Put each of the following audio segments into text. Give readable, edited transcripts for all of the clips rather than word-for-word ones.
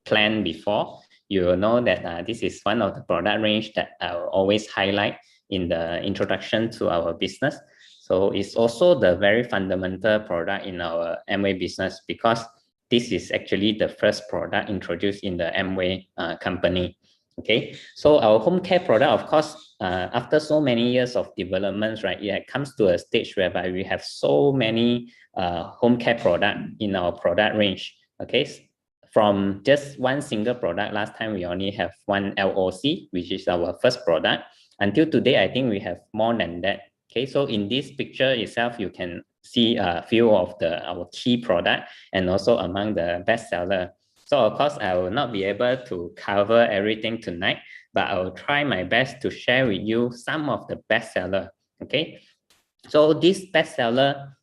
plan before, you will know that this is one of the product range that I will always highlight in the introduction to our business. So it's also the very fundamental product in our Amway business, because this is actually the first product introduced in the Amway company. Okay, so our home care product, of course, after so many years of developments, right, it comes to a stage whereby we have so many home care product in our product range. Okay, from just one single product, last time we only have one LOC, which is our first product. Until today, I think we have more than that. Okay, so in this picture itself, you can see a few of our key product and also among the best seller. So of course, I will not be able to cover everything tonight, but I will try my best to share with you some of the best seller. Okay, so this best seller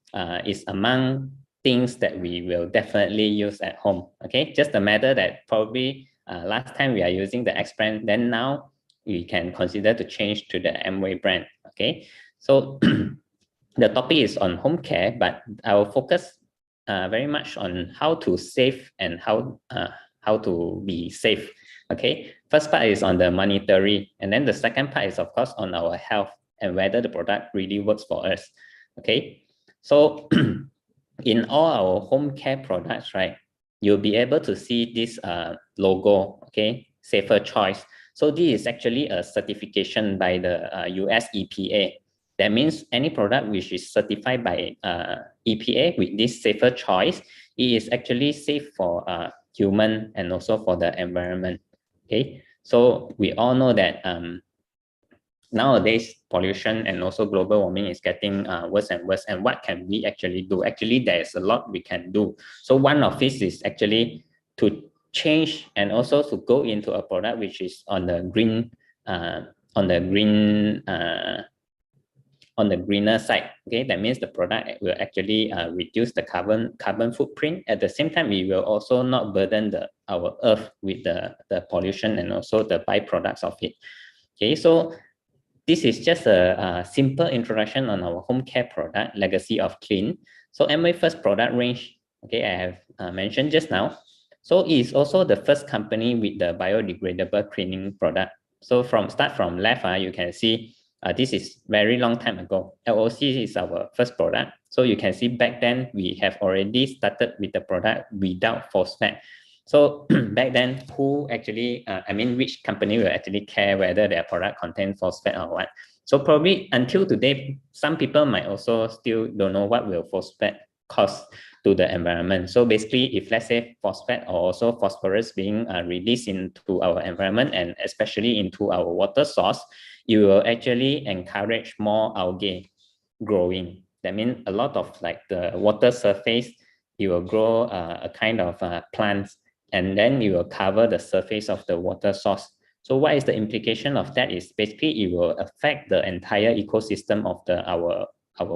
is among things that we will definitely use at home. Okay, just a matter that probably last time we are using the X brand, then now we can consider to change to the Amway brand. Okay, so the topic is on home care, but I will focus very much on how to save and how to be safe. Okay, first part is on the monetary, and then the second part is of course on our health and whether the product really works for us. Okay, so in all our home care products, right, you'll be able to see this logo. Okay, safer choice. So this is actually a certification by the US EPA. That means any product which is certified by EPA with this safer choice, it is actually safe for human and also for the environment. Okay, so we all know that nowadays pollution and also global warming is getting worse and worse. And what can we actually do? Actually, there's a lot we can do. So one of this is actually to change and also to go into a product which is on the greener side. Okay, that means the product will actually reduce the carbon footprint. At the same time, we will also not burden our earth with the pollution and also the byproducts of it. Okay, so this is just a simple introduction on our home care product, Legacy of Clean. So Amway first product range, okay, I have mentioned just now. So it is also the first company with the biodegradable cleaning product. So start from left, you can see this is very long time ago. LOC is our first product. So you can see back then we have already started with the product without phosphate. So back then, who actually, which company will actually care whether their product contains phosphate or what? So probably until today, some people might also still don't know what will phosphate cause to the environment. So basically, if let's say phosphate or also phosphorus being released into our environment and especially into our water source, you will actually encourage more algae growing. That means a lot of like the water surface, you will grow a kind of plants, and then you will cover the surface of the water source. So what is the implication of that is basically it will affect the entire ecosystem of our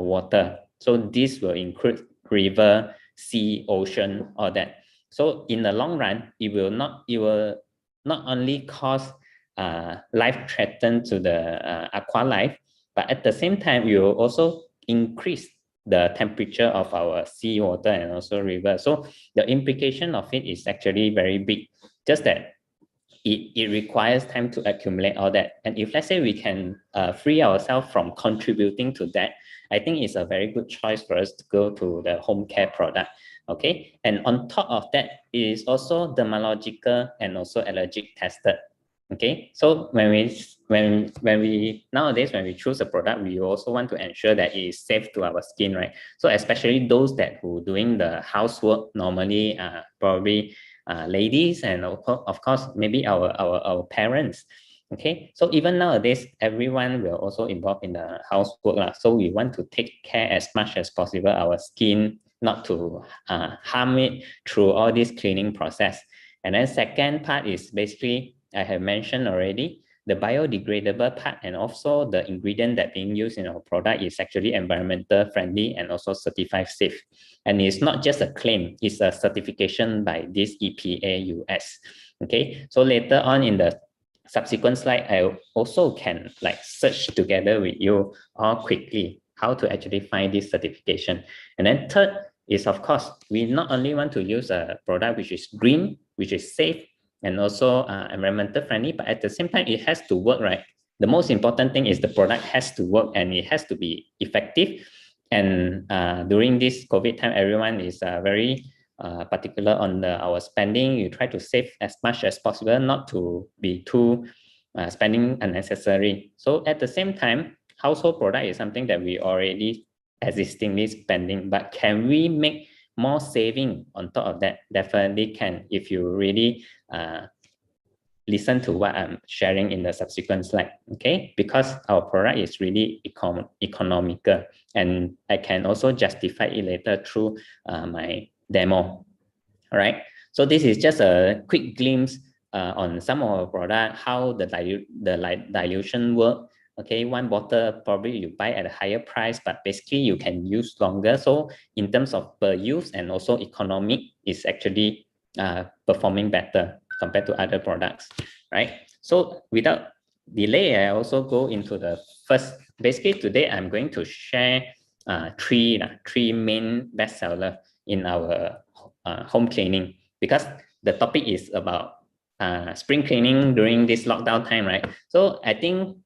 water. So this will include river, sea, ocean, all that. So in the long run, it will not only cause life threaten to the aqua life, but at the same time, you will also increase the temperature of our sea water and also river. So the implication of it is actually very big, just that it requires time to accumulate all that. And if let's say we can free ourselves from contributing to that, I think it's a very good choice for us to go to the home care product. Okay, and on top of that, it is also dermatological and also allergic tested. Okay, so when we nowadays when we choose a product, we also want to ensure that it is safe to our skin, right? So especially those who doing the housework, normally probably ladies, and of course maybe our parents. Okay, so even nowadays everyone will also involved in the housework, so we want to take care as much as possible our skin, not to harm it through all this cleaning process. And then second part is basically, I have mentioned already, the biodegradable part, and also the ingredient that being used in our product is actually environmental friendly and also certified safe. And it's not just a claim, it's a certification by this EPA US. Okay, so later on in the subsequent slide, I also can like search together with you all quickly how to actually find this certification. And then third is, of course, we not only want to use a product which is green, which is safe, and also environmental friendly, but at the same time, it has to work, right? The most important thing is the product has to work and it has to be effective. And during this COVID time, everyone is very particular on our spending. You try to save as much as possible, not to be too spending unnecessary. So at the same time, household product is something that we already existingly spending, but can we make more saving on top of that? Definitely can, if you really listen to what I'm sharing in the subsequent slide, okay? Because our product is really economical, and I can also justify it later through my demo. All right, so this is just a quick glimpse on some of our product, how the dilution work. Okay, one bottle probably you buy at a higher price, but basically you can use longer. So in terms of per use and also economic, is actually performing better compared to other products, right? So without delay, I also go into the first. Basically today I'm going to share three main bestseller in our home cleaning, because the topic is about spring cleaning during this lockdown time, right? So I think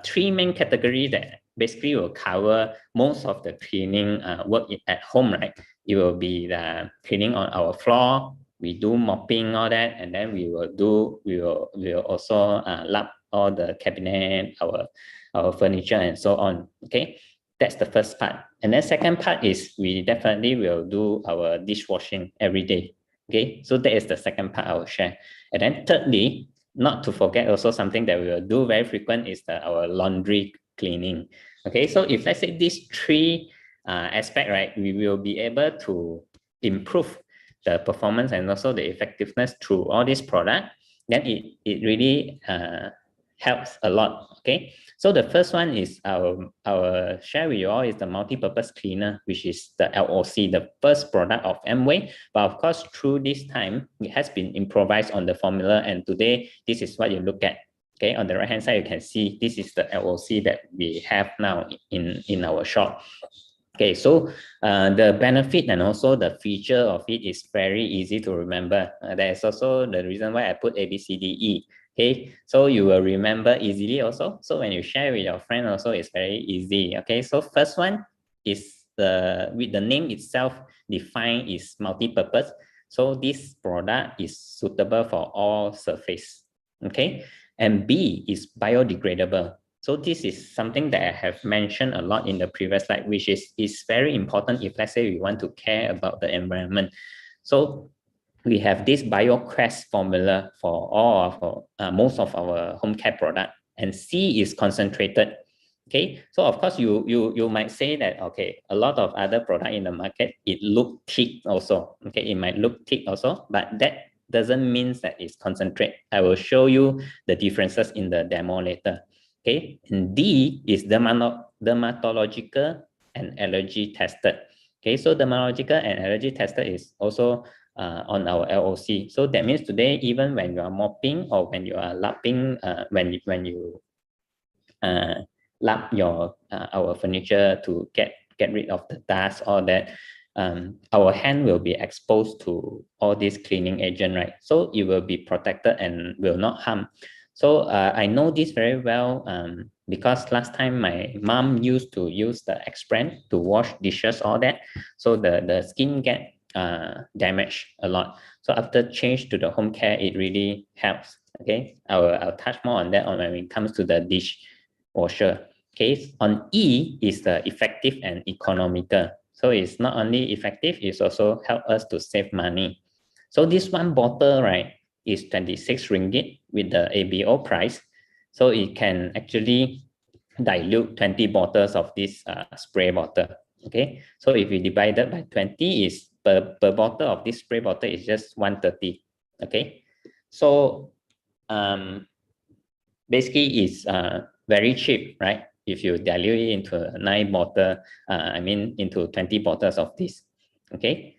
three main categories that basically will cover most of the cleaning work at home, right? It will be the cleaning on our floor. We do mopping, all that, and then we will also lap all the cabinet, our furniture, and so on. Okay, that's the first part. And then second part is we definitely will do our dishwashing every day. Okay, so that is the second part I will share. And then thirdly, not to forget also something that we will do very frequent is our laundry cleaning. Okay, so if let's say these three aspects, right, we will be able to improve the performance and also the effectiveness through all this product, then it really helps a lot. Okay, so the first one is our share with you all is the multi-purpose cleaner, which is the LOC, the first product of Amway. But of course, through this time, it has been improvised on the formula, and today this is what you look at. Okay, on the right hand side, you can see this is the LOC that we have now in our shop. Okay, so the benefit and also the feature of it is very easy to remember. That is also the reason why I put A, B, C, D, E. Okay, so you will remember easily also. So when you share with your friend also, it's very easy. Okay, so first one is with the name itself defined is multi-purpose. So this product is suitable for all surface. Okay, and B is biodegradable. So this is something that I have mentioned a lot in the previous slide, which is very important if let's say we want to care about the environment. So we have this BioQuest formula for all of most of our home care product, and C is concentrated. Okay, so of course you might say that okay, a lot of other product in the market it look thick also. Okay, it might look thick also, but that doesn't mean that it's concentrate. I will show you the differences in the demo later. Okay, and D is dermatological and allergy tested. Okay, so dermatological and allergy tested is also on our LOC. So that means today, even when you are mopping or when you are lapping, when you lap your our furniture to get rid of the dust, all that, our hand will be exposed to all this cleaning agent, right? So it will be protected and will not harm. So I know this very well because last time my mom used to use the X-brand to wash dishes, all that. So the skin get damaged a lot. So after change to the home care, it really helps. Okay, I'll touch more on that when it comes to the dish washer. Okay, on E is the effective and economical. So it's not only effective, it's also help us to save money. So this one bottle, right, is 26 ringgit with the ABO price. So it can actually dilute 20 bottles of this spray bottle. Okay, so if we divide it by 20, is per bottle of this spray bottle is just 130. Okay, so basically it's very cheap, right? If you dilute it into 9 bottle, into 20 bottles of this. Okay,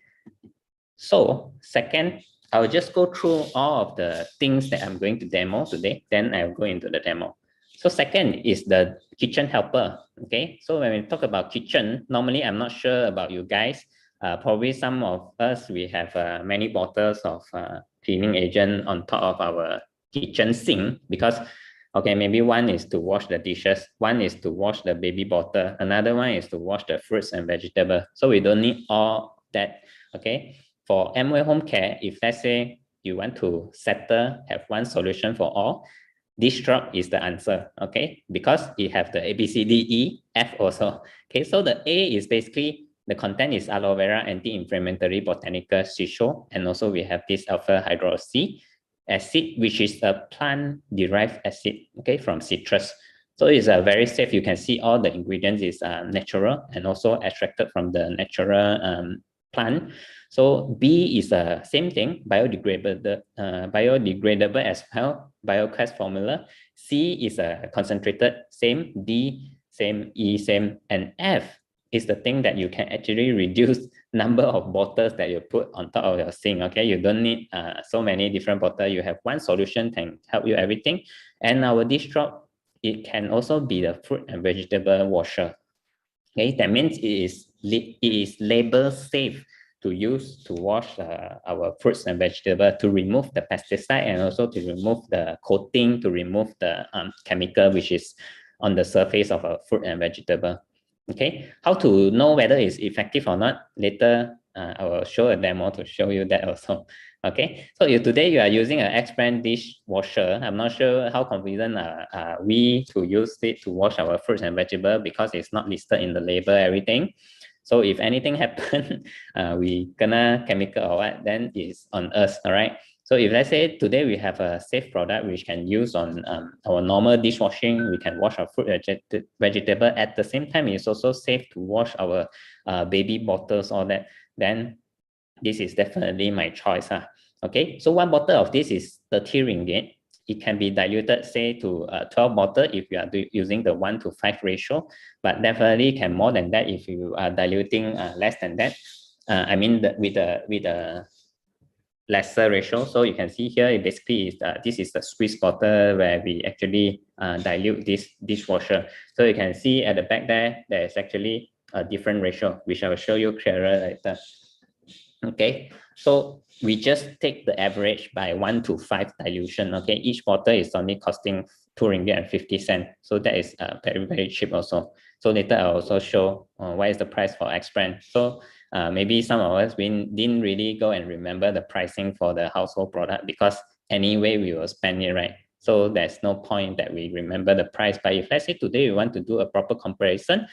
so second, I'll just go through all of the things that I'm going to demo today, then I'll go into the demo. So second is the kitchen helper. Okay, so when we talk about kitchen, normally I'm not sure about you guys. Probably some of us, we have many bottles of cleaning agent on top of our kitchen sink, because okay, maybe one is to wash the dishes, one is to wash the baby bottle, another one is to wash the fruits and vegetables. So we don't need all that. Okay, for Amway Home Care, if let's say you want to settle, have one solution for all, Dishdrop is the answer. Okay, because it have the A, B, C, D, E, F also. Okay, so the A is basically the content is aloe vera, anti-inflammatory botanical tissue, and also we have this alpha hydroxy acid, which is a plant-derived acid, okay, from citrus. So it's very safe. You can see all the ingredients is natural and also extracted from the natural plant. So B is the same thing, biodegradable as well, BioQuest formula. C is a concentrated, same. D, same. E, same. And F is the thing that you can actually reduce number of bottles that you put on top of your sink. Okay, you don't need so many different bottles. You have one solution can help you everything. And our Dishdrop, it can also be the fruit and vegetable washer. Okay, that means it is label safe to use to wash our fruits and vegetables, to remove the pesticide and also to remove the coating, to remove the chemical which is on the surface of a fruit and vegetable. Okay, how to know whether it's effective or not? Later, I will show a demo to show you that also. Okay, so if today you are using an X-brand dishwasher, I'm not sure how confident are we to use it to wash our fruits and vegetables, because it's not listed in the label, everything. So if anything happen, we gonna chemical or what, then it's on us, all right? So if let's say today we have a safe product which can use on our normal dishwashing, we can wash our fruit vegetable. At the same time, it's also safe to wash our baby bottles, all that. Then this is definitely my choice. Okay, so one bottle of this is 30 ringgit. It can be diluted, say, to 12 bottle if you are using the 1:5 ratio, but definitely can more than that if you are diluting less than that. I mean, with a lesser ratio. So you can see here, it basically is this is the Swiss bottle where we actually dilute this dishwasher. So you can see at the back there is actually a different ratio, which I will show you clearer later. Okay, so we just take the average by 1:5 dilution. Okay, each bottle is only costing 2.50 ringgit. So that is very, very cheap also. So later I'll also show what is the price for X-brand. So maybe some of us didn't really go and remember the pricing for the household product, because anyway we will spend it, right? So there's no point that we remember the price. But if let's say today we want to do a proper comparison,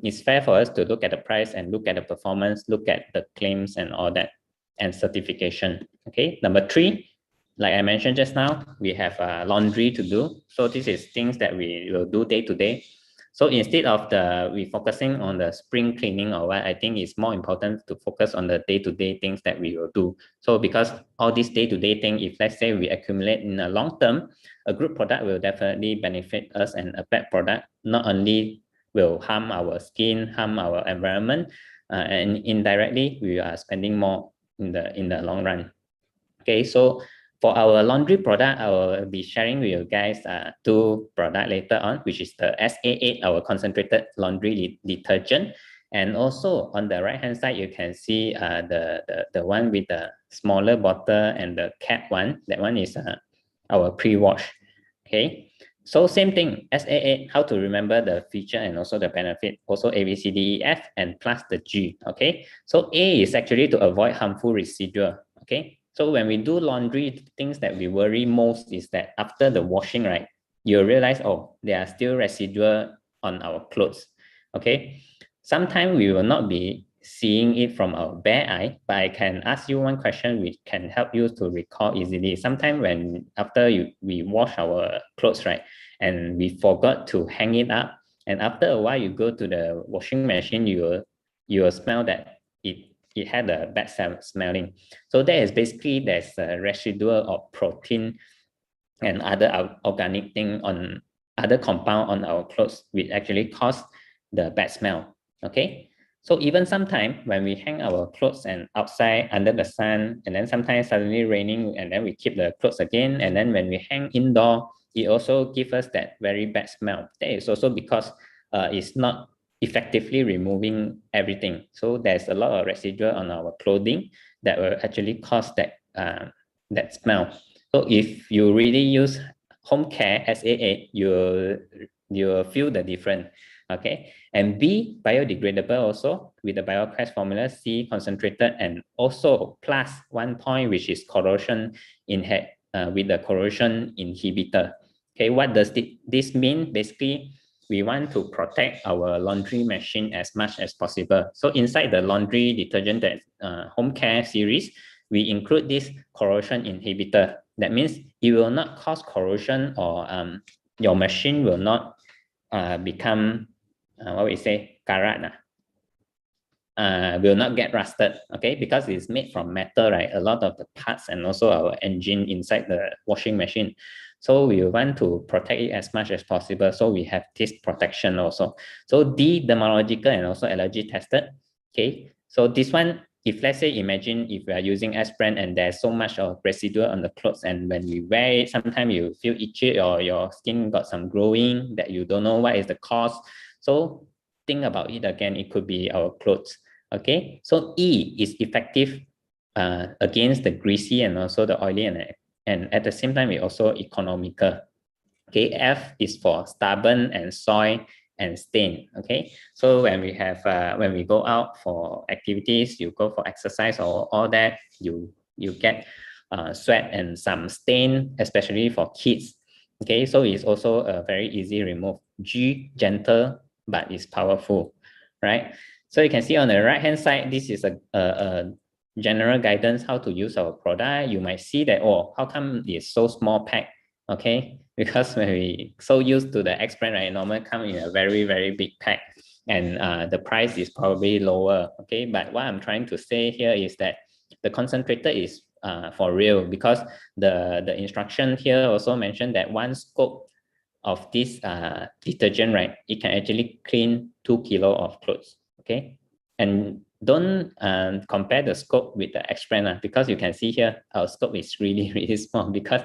it's fair for us to look at the price and look at the performance, look at the claims and all that, and certification. Okay, number 3, like I mentioned just now, we have laundry to do. So this is things that we will do day to day. So instead of we focusing on the spring cleaning or what, I think it's more important to focus on the day-to-day things that we will do. So because all these day-to-day things, if let's say we accumulate in a long term, a good product will definitely benefit us, and a bad product not only will harm our skin, harm our environment, and indirectly we are spending more in the long run. Okay, so for our laundry product, I will be sharing with you guys 2 products later on, which is the SA8, our concentrated laundry detergent. And also on the right hand side, you can see the one with the smaller bottle and the cap one. That one is our pre-wash. Okay, so same thing, SA8, how to remember the feature and also the benefit, also A, B, C, D, E, F, and plus the G. Okay, so A is actually to avoid harmful residual. Okay, so when we do laundry, things that we worry most is that after the washing, right, you realize, oh, there are still residual on our clothes. Okay, sometimes we will not be seeing it from our bare eye, but I can ask you one question which can help you to recall easily. Sometimes when after we wash our clothes, right, and we forgot to hang it up, and after a while you go to the washing machine, you will smell that it had a bad smelling. So that is basically there's a residual of protein and other organic thing on other compound on our clothes, which actually cause the bad smell. Okay, so even sometimes when we hang our clothes and outside under the sun, and then sometimes suddenly raining, and then we keep the clothes again, and then when we hang indoor, it also gives us that very bad smell. That is also because it's not effectively removing everything. So there's a lot of residual on our clothing that will actually cause that that smell. So if you really use home care SA8, you'll feel the difference. Okay, and B, biodegradable also with the BioQuest formula, C, concentrated, and also plus 1 point, which is corrosion with the corrosion inhibitor. Okay, what does this mean? Basically, we want to protect our laundry machine as much as possible. So inside the laundry detergent that home care series, we include this corrosion inhibitor. That means it will not cause corrosion, or your machine will not become what we say, karat, will not get rusted, okay, because it's made from metal, right? A lot of the parts and also our engine inside the washing machine. So we want to protect it as much as possible. So we have this protection also. So D, dermatological and also allergy tested. Okay, so this one, if let's say, imagine if we are using S brand and there's so much of residual on the clothes, and when we wear it, sometimes you feel itchy or your skin got some glowing that you don't know what is the cause. So think about it again, it could be our clothes. Okay, so E is effective against the greasy and also the oily, and at the same time, it also economical. Okay, F is for stubborn and soil and stain. Okay, so when we go out for activities, you go for exercise or all that, you get sweat and some stain, especially for kids. Okay, so it's also a very easy remove. G, gentle but it's powerful, right? So you can see on the right hand side, this is a general guidance how to use our product. You might see that, oh, how come it's so small pack? Okay, because when we so used to the X brand, right, normally come in a very, very big pack, and the price is probably lower. Okay, but what I'm trying to say here is that the concentrator is for real, because the instruction here also mentioned that one scoop of this detergent, right, it can actually clean 2 kilos of clothes. Okay, and don't compare the scope with the X brand, because you can see here our scope is really, really small, because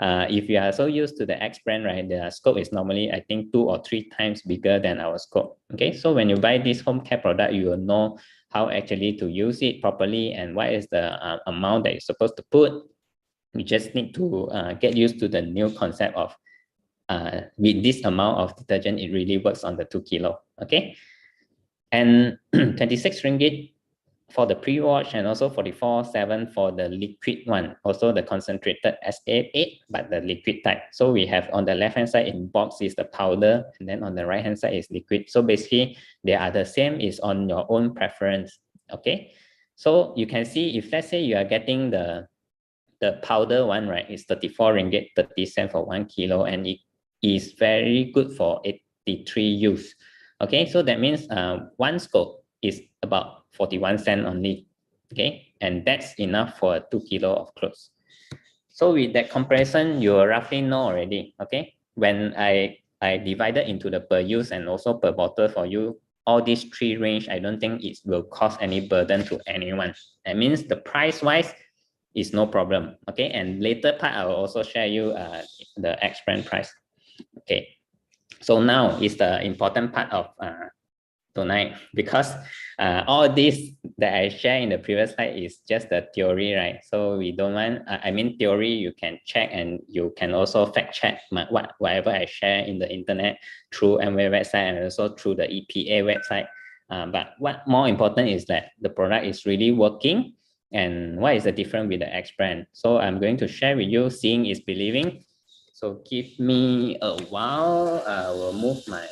if you are so used to the X brand, right, the scope is normally, I think, 2 or 3 times bigger than our scope. Okay, so when you buy this home care product, you will know how actually to use it properly and what is the amount that you're supposed to put. You just need to get used to the new concept of with this amount of detergent, it really works on the 2 kilo. Okay, and 26 ringgit for the pre-wash, and also 44.7 for the liquid one, also the concentrated SA8, but the liquid type. So we have on the left hand side in box is the powder, and then on the right hand side is liquid. So basically they are the same, is on your own preference. Okay, so you can see, if let's say you are getting the powder one, right, is 34 ringgit 30 cents for 1 kilo, and it is very good for 83 use. Okay, so that means one scope is about 41 cents only. Okay, and that's enough for 2 kilo of clothes. So with that comparison, you roughly know already. Okay, when I divided into the per use and also per bottle for you, all these 3 range, I don't think it will cause any burden to anyone. That means the price wise is no problem. Okay, and later part I will also share you the X brand price. Okay, so now is the important part of tonight, because all this that I share in the previous slide is just the theory, right? So we don't want, I mean, theory you can check, and you can also fact check whatever I share in the internet through Amway website and also through the EPA website. But what more important is that the product is really working, and what is the difference with the X brand. So I'm going to share with you. Seeing is believing. So give me a while. I will move my